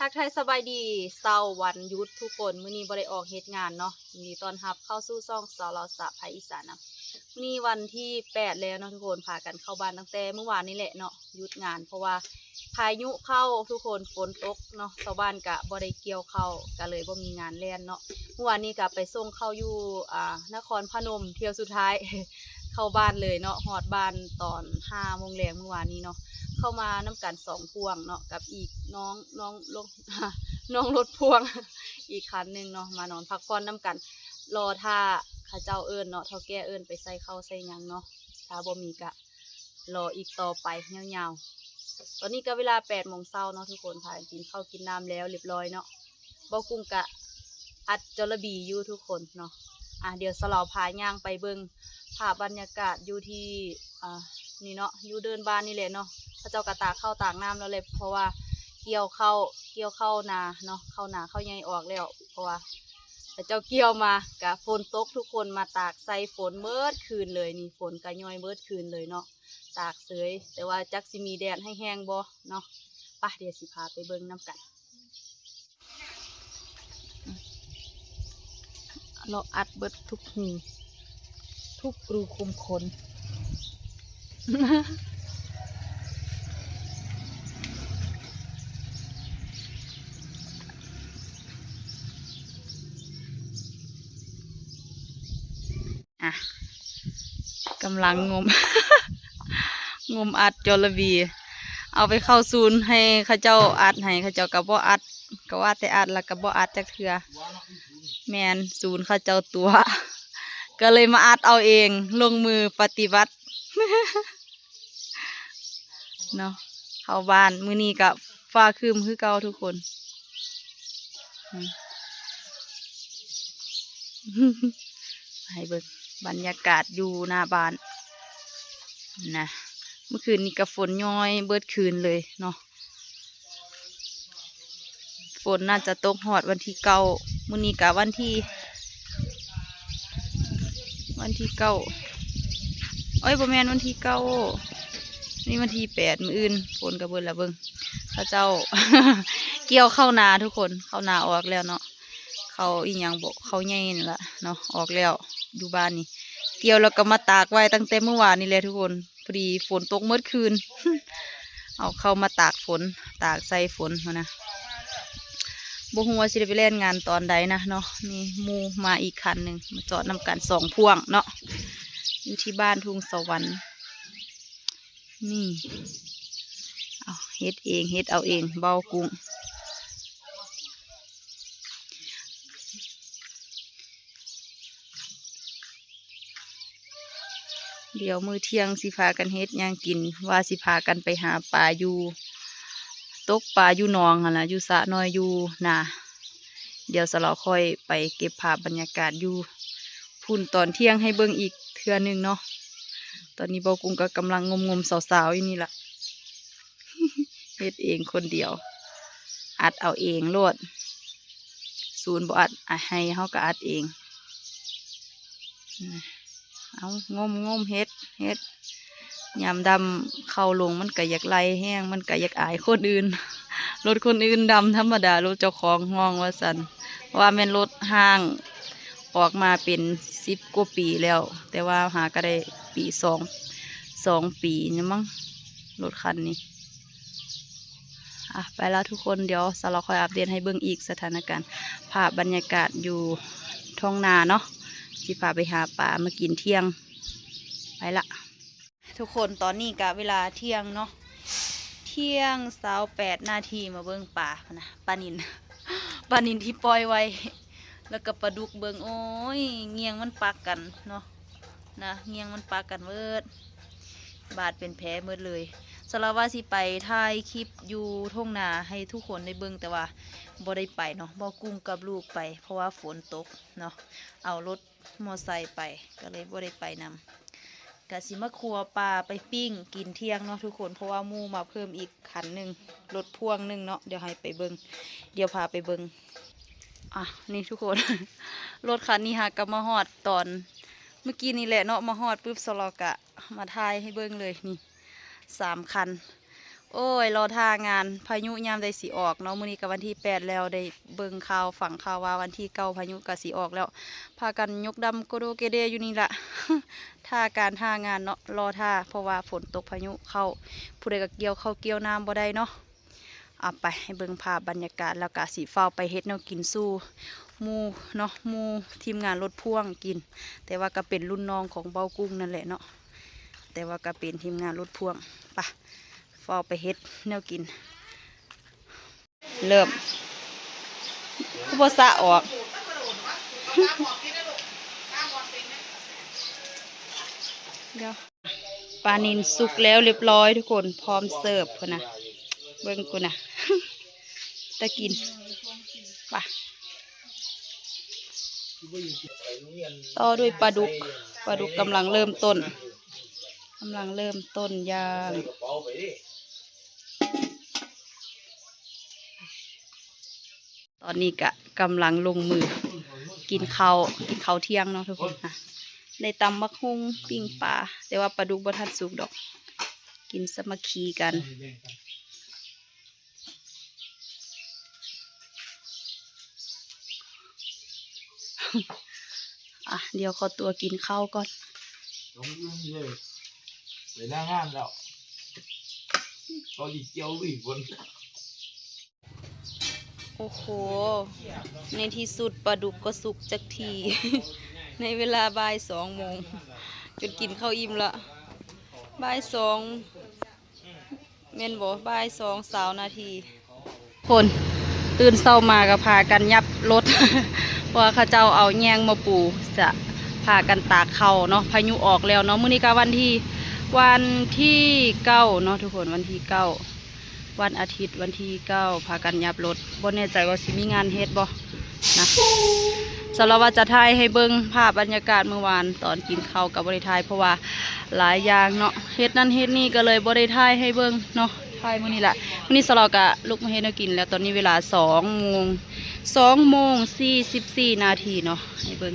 ทักทายสบายดีเช้าวันหยุดทุกคนมื้อนี้บ่ได้ออกเฮ็ดงานเนาะยินดีต้อนรับเข้าสู่ช่องสาวเราสะภาคอีสานนะมื้อนี้วันที่8แล้วเนาะทุกคนพากันเข้าบ้านตั้งแต่เมื่อวานนี้แหละเนาะหยุดงานเพราะว่าพายุเข้าทุกคนฝนตกเนาะชาวบ้านก็บ่ได้เกี่ยวข้าวก็เลยบ่มีงานแล่นเนาะเมื่อวานนี้ก็ไปส่งเข้าอยู่นครพนมเที่ยวสุดท้าย เข้าบ้านเลยเนาะฮอดบ้านตอน5 โมงแลงเมื่อวานนี้เนาะ เข้ามาน้ำกัน2 พวงเนาะกับอีกน้องลง น้องรถพ่วง อีกคันหนึ่งเนาะมานอนพักผ่อนน้ำกันรอท่าข้าเจ้าเอิญเนาะเท่าแก่เอิญไปใส่ข้าวใส่หยังเนาะถ้าบ่มีกะรออีกต่อไปยาวๆตอนนี้ก็เวลา8 โมงเช้าเนาะทุกคนพากินข้าวกินน้ำแล้วเรียบร้อยเนาะเบากุ้งกะอัดจระบีอยู่ทุกคนเนาะเดี๋ยวสลาวพาย่างไปเบิ่งภาพบรรยากาศอยู่ที่นี่เนาะอยู่เดินบ้านนี่แหละเนาะพระเจ้ากระตากเข้าตากน้ำแล้วเลยเพราะว่าเกี่ยวเข้านาเนาะเข้านาเข้าใหญ่ออกแล้วเพราะว่าพระเจ้าเกี่ยวมากะฝนตกทุกคนมาตากใส่ฝนเบิดคืนเลยนี่ฝนกะย่อยเบิดคืนเลยเนาะตากเสยแต่ว่าจักสิมีแดดให้แห้งบ่เนาะไปเดี๋ยวสิพาไปเบิ่งน้ำกันเราอัดเบิดทุกหูทุกรูคุมขน อ่ะกำลังงม งมอัดจระบีเอาไปเข้าศูนย์ให้เข้าเจ้าอัดให้เข้าเจ้ากับบ่อัดก็ว่าแต่อัดแล้วกับบ่อัดจักเทือแมนศูนย์เข้าเจ้าตัว ก็เลยมาอัดเอาเองลงมือปฏิบัติ เนาะเข้าบ้านมื้อนี้กับฟ้าครึ้มคือเก่าทุกคนให้เบิ่งบรรยากาศอยู่หน้าบ้านนะเมื่อคืนนี้กับฝนย้อยเบิดคืนเลยเนาะฝนน่าจะตกหอดวันที่9มื้อนี้กับวันที่9เอ้ยบ่แม่นวันที่9นี่วันที่8มื้ออื่นฝนกับเบิ่นละเบิ่งพระเจ้า เกี่ยวเข้านาทุกคนเข้านาออกแล้วเนาะเขาอีหยังบอกเขาใหญ่นี่ละเนาะออกแล้วอยู่บ้านนี่เกี่ยวแล้วก็มาตากไว้ตั้งแต่เมื่อวานนี่แหละทุกคนพอดีฝนตกเมื่อคืน เอาเข้ามาตากฝนตากใส่ฝนมานะบ่ฮู้ว่าสิได้ไปเล่นงานตอนใดนะเนาะนี่มูมาอีกคันหนึ่งมาจอดนำกัน2 พวงเนาะอยู่ที่บ้านทุ่งสวรรค์นี่เอาเฮ็ดเองเฮ็ดเอาเองเบากุ้งเดี๋ยวมื้อเที่ยงสิพากันเฮ็ดหยังกินว่าสิพากันไปหาปลาอยู่ตกปลาอยู่หนองหั่นล่ะอยู่สระน้อยอยู่นาเดี๋ยวสลอค่อยไปเก็บภาพบรรยากาศอยู่พุ่นตอนเที่ยงให้เบิ่งอีกเทื่อนึงเนาะตอนนี้เบากุ้งก็กำลังงมสาวๆอยู่นี่ล่ะ เฮ็ดเองคนเดียวอัดเอาเองโลดศูนย์บ่อัดให้เฮาก็อัดเองเอางมเฮ็ดยามดำเข้าลงมันก็อยากไล่แห้งมันก็อยากอายคนอื่น รถคนอื่นดำธรรมดารถเจ้าของห้องว่าสันว่าแม่นรถห้างออกมาเป็น10 กว่าปีแล้วแต่ว่าหาก็ได้ปี2 ปีนี่มั้งรถคันนี้ไปแล้วทุกคนเดี๋ยวสเราคอยอัปเดตให้เบิ่งอีกสถานการณ์ภาพบรรยากาศอยู่ท้องนาเนาะที่พาไปหาปลามากินเที่ยงไปละทุกคนตอนนี้กะเวลาเที่ยงเนาะเที่ยง28 นาทีมาเบิ่งปลานะปลานิล ปลานิลที่ปล่อยไว้แล้วก็ปลาดุกเบิ่งโอ้ยเงียงมันปักกันเนาะนะเงียงมันปักกันเบิดบาดเป็นแผลเบิดเลยสารว่าสิไปถ่ายคลิปอยู่ทุ่งนาให้ทุกคนได้เบิ่งแต่ว่าบ่ได้ไปเนาะบ่กุ้งกับลูกไปเพราะว่าฝนตกเนาะเอารถมอไซค์ไปก็เลยบ่ได้ไปนำกะสิมาครัวปลาไปปิ้งกินเที่ยงเนาะทุกคนเพราะว่ามูมาเพิ่มอีกคันหนึ่งรถพ่วงหนึ่งเนาะเดี๋ยวให้ไปเบิ่งเดี๋ยวพาไปเบิ่งนี่ทุกคน รถคันนี้หากลับมาฮอดตอนเมื่อกี้นี่แหละเนาะมาฮอดปุ๊บสลอกะมาถ่ายให้เบิ่งเลยนี่3 คัน โอ้ยรอท่างานพายุยามใดสิออกเนาะมื้อนี้ก็วันที่8แล้วได้เบิ่งข่าวฟังข่าวว่าวันที่9พายุก็สิออกแล้วพากันยกดำโกโดเกเดอยู่นี่ล่ะ ท่าการท่างานเนาะรอท่าเพราะว่าฝนตกพายุเข้าผู้ใดก็เกี่ยวเข้าวเกี่ยวน้ำบ่ได้เนาะเอาไปให้เบิ่งภาพบรรยากาศแล้วก็สิเฝ้าไปเฮ็ดแนวกินสู้หมู่เนาะหมู่ทีมงานรถพ่วงกิน แต่ว่าก็เป็นรุ่นน้องของเบากุ้งนั่นแหละเนาะแต่ว่าก็เป็นทีมงานรถพ่วงไปเฝ้าไปเฮ็ดแนวกินเริ่มผู้บ่สะออกเดี๋ยวปลานิลสุกแล้วเรียบร้อยทุกคนพร้อมเสิร์ฟพุ่นนะเบิ่งกูนะ ตะกินไปต่อด้วยปลาดุกกำลังเริ่มต้นย่างตอนนี้ก็กำลังลงมือกินข้าวเที่ยงเนาะทุกคนนะได้ตำบักฮุ่งปิ้งปลาแต่ว่าปลาดุกบ่ทันสุกดอกกินสามัคคีกันอ่ะเดี๋ยวขอตัวกินข้าวก่อนไปหน้างานแล้วตอนนี้เจียวอีกคน โอ้โหในที่สุดปลาดุกก็สุกจักที ในเวลาบ่าย2 โมงจนกินข้าวอิ่มละบ่าย2เม่นบอกบ่าย2 นาทีคนตื่นเช้ามาก็พากันยับรถ เพราะว่าเขาเจ้าเอาแยงมาปูจะพากันตากข้าวเนาะพายุออกแล้วเนาะมื้อนี้ก็วันที่9เนาะทุกคนวันที่9วันอาทิตย์วันที่9พากันยับรถบ่แน่ใจว่าสิมีงานเฮ็ดบ่นะสำหรับว่าจะถ่ายให้เบิ่งภาพบรรยากาศเมื่อวานตอนกินข้าวกับบ่ได้ถ่ายเพราะว่าหลายอย่างเนาะเฮ็ดนั่นเฮ็ดนี่ก็เลยบ่ได้ถ่ายให้เบิ่งเนาะถ่ายมื้อนี้ล่ะมื้อนี้สลอก็ลุกมาเฮ็ดแนวกินแล้วตอนนี้เวลา2:44 นาทีเนาะให้เบิ่ง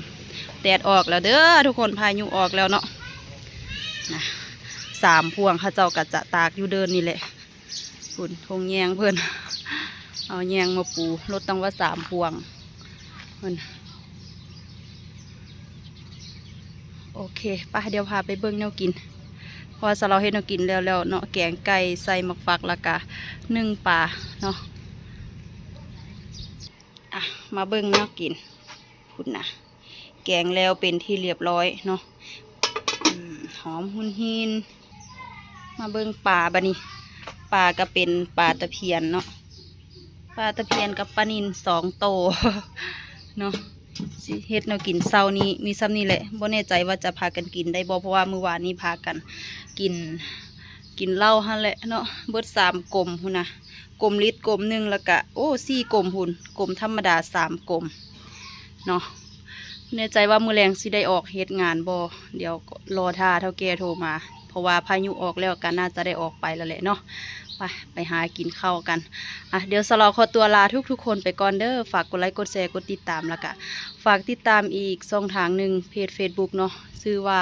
แดดออกแล้วเด้อทุกคนพายุออกแล้วเนาะนะ3 พวงเขาเจ้าก็จะตากอยู่เดินนี่แหละคุณทงแยงเพื่อนเอาแยงมาปูรถต้องว่า3 พวงเพื่อนโอเคป่ะเดี๋ยวพาไปเบิ้งแนวกินเพราะว่าเราเฮ็ดแนวกินแล้วเนาะแกงไก่ใส่หมักฟักแล้วก็นึ่งปลาเนาะอ่ะมาเบิ้งแนวกินพุ่นนะแกงแล้วเป็นที่เรียบร้อยเนาะหอมหุ่นหินมาเบิ้งปลาบะนี่ปลาก็เป็นปลาตะเพียนเนาะปลาตะเพียนกับปลานิล2 โต เนาะสิเฮ็ดแนวกินเช้านี้มีซ้ำนี่แหละบ่แน่ใจว่าจะพากันกินได้บ่เพราะว่ามื้อวานนี้พากันกินเหล้าหั่นแหละเนาะเบิด3 กลมพุ่นนะกลมลิตรกลมหนึ่งแล้วก็โอ้4 กลมพุ่นกลมธรรมดา3 กลมเนาะแน่ใจว่ามื้อแรงสิได้ออกเฮ็ดงานบ่เดี๋ยวรอท่าเฒ่าแก่โทรมาเพราะว่าพายุออกแล้วก็น่าจะได้ออกไปแล้วแหละเนาะไปหากินข้าวกันอ่ะเดี๋ยวสลอขอตัวลาทุกคนไปก่อนเด้อฝากกดไลค์กดแชร์กดติดตามแล้วก็ฝากติดตามอีกช่องทางหนึ่งเพจ Facebook เนาะชื่อว่า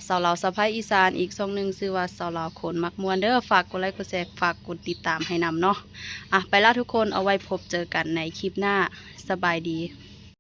สาวลาวสะพ้ายอีสานอีกช่องหนึ่งชื่อว่าสาวลาวโขนมักมวนเด้อฝากกดไลค์กดแชร์ฝากกดติดตามให้นำเนาะไปละทุกคนเอาไว้พบเจอกันในคลิปหน้าสบายดี